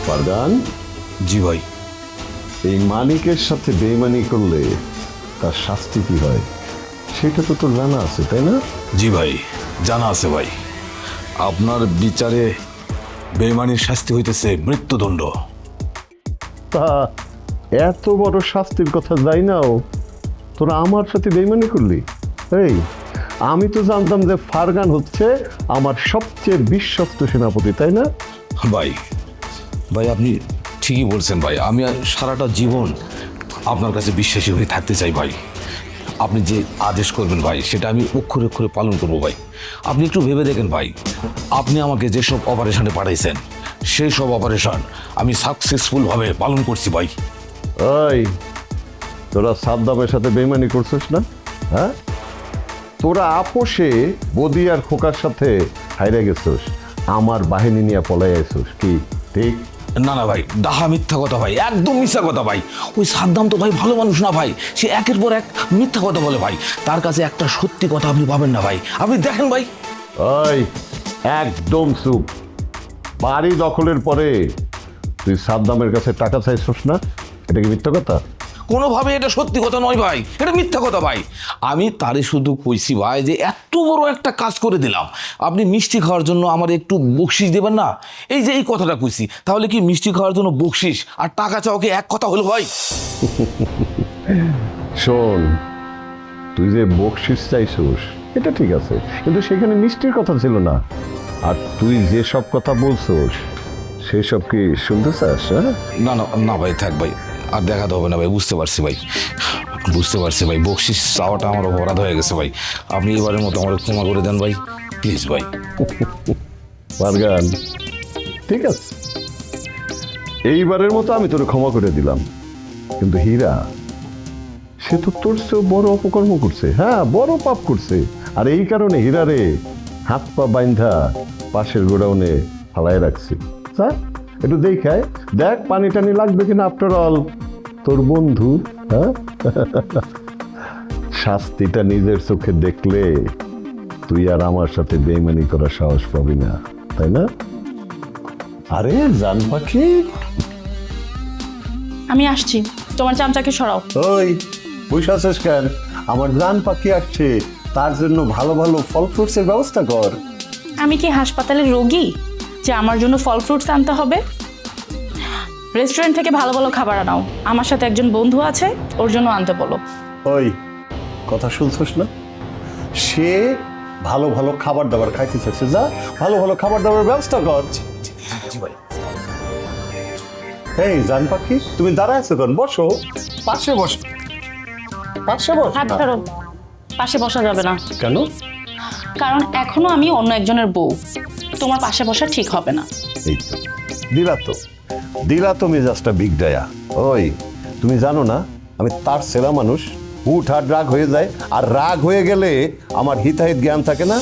ফারজান, জি ভাই। এই মানিকের সাথে বেইমানি করলে তার শাস্তি কি হয় সেটা তো তোর জানা আছে, তাই না? জি ভাই, জানা আছে ভাই। আপনার বিচারে বেঈমানির শাস্তি হইতেছে মৃত্যুদণ্ড। তা এত বড় শাস্তির কথা যাই নাও, তোরা আমার সাথে বেইমানি করলি? এই, আমি তো জানতাম যে ফারজান হচ্ছে আমার সবচেয়ে বিশ্বস্ত সেনাপতি, তাই না? ভাই ভাই আপনি ঠিকই বলছেন ভাই। আমি আর সারাটা জীবন আপনার কাছে বিশ্বাসী হয়ে থাকতে চাই ভাই। আপনি যে আদেশ করবেন ভাই সেটা আমি অক্ষরে অক্ষরে পালন করবো ভাই। আপনি একটু ভেবে দেখেন ভাই, আপনি আমাকে যেসব অপারেশনে পাঠাইছেন সেই সব অপারেশন আমি সাকসেসফুলভাবে পালন করছি ভাই। ওই, তোরা সাদ্দামের সাথে বেইমানি করছিস না? হ্যাঁ, তোরা আপোষে বদি আর খোকার সাথে হাইরে গেছিস, আমার বাহিনী নিয়ে পলাই আইছিস, কি ঠিক? না না ভাই, ডাহা মিথ্যা কথা ভাই, একদম মিথ্যা কথা ভাই। ওই সাদ্দাম তো ভাই ভালো মানুষ না ভাই, সে একের পর এক মিথ্যা কথা বলে ভাই। তার কাছে একটা সত্যি কথা আপনি পাবেন না ভাই, আপনি দেখেন ভাই। ওই, একদম চুপ। বাড়ি দখলের পরে তুই সাদ্দামের কাছে টাকা চাইছিস না, এটা কি মিথ্যা কথা? কোনোভাবে এটা সত্যি কথা নয় ভাই, এটা মিথ্যা কথা ভাই। আমি তারে শুধু কইছি ভাই যে এত বড় একটা কাজ করে দিলাম, আপনি মিষ্টি খাওয়ার জন্য আমার একটু বকশিস দেবেন না, এই যে এই কথাটা কইছি। তাহলে কি মিষ্টি খাওয়ার জন্য বকশিস আর টাকা চাও কি এক কথা হলো ভাই? শোন, তুই যে বকশিস চাইছিস এটা ঠিক আছে, কিন্তু সেখানে মিষ্টির কথা ছিল না। আর তুই যে সব কথা বলছিস সেসব কি শুনতে চাস? হ্যাঁ, না না না ভাই, থাক ভাই, আর দেখাতে হবে না ভাই। বুঝতে পারছি ভাই, বুঝতে পারছি ভাই, বকশিস চাওয়াটা আমার অপরাধ হয়ে গেছে ভাই। আপনি এবারের মতো আমার ক্ষমা করে দেন ভাই, প্লিজ ভাই। ফারজান, ঠিক আছে, এইবারের মতো আমি তোরে ক্ষমা করে দিলাম, কিন্তু হীরা, সে তো তোর চেয়েও বড় অপকর্ম করছে, হ্যাঁ বড় পাপ করছে। আর এই কারণে হীরারে হাত পা বাইন্ধা পাশের গোডাউনে ফালায় রাখছি। স্যার, একটু দেখায় দেখ পানি টানি লাগবে কিনা, আফটার অল তোর বন্ধু। হ্যাঁ, শাস্তিটা নিজের চোখে দেখলে তুই আর আমার সাথে বেইমানি করার সাহস পাবি না, তাই না? আরে জান পাখি, আমি আসছি, তোমার চামচাকে সরাও। ওই বসে আছিস কেন? আমার জান পাখি আসছে, তার জন্য ভালো ভালো ফল ফ্রুটসের ব্যবস্থা কর। আমি কি হাসপাতালের রোগী যে আমার জন্য ফল ফ্রুটস আনতে হবে? রেস্টুরেন্ট থেকে ভালো ভালো খাবার আনাও, আমার সাথে একজন বন্ধু আছে, ওর জন্য আনতে বলো। ওই, কথা শুনছিস না? সে ভালো ভালো খাবার দাবার খাইতে চাচ্ছে, যা ভালো ভালো খাবার দাবার ব্যবস্থা কর। জি ভাই। এই জান পাখি, তুমি দাঁড়ায় আছো কেন? বসো, পাশে বসো, পাশে বসো। হাত ধরো, পাশে বসা যাবে না। কেন? কারণ এখনো আমি অন্য একজনের বউ, তোমার পাশে বসা ঠিক হবে না। এই তো দিলা তো মেজাজটা বিগ ডায়া। ওই, তুমি জানো না আমি তার সেরা মানুষ, হুট হাট রাগ হয়ে যায়, আর রাগ হয়ে গেলে আমার হিতাহিত জ্ঞান থাকে না।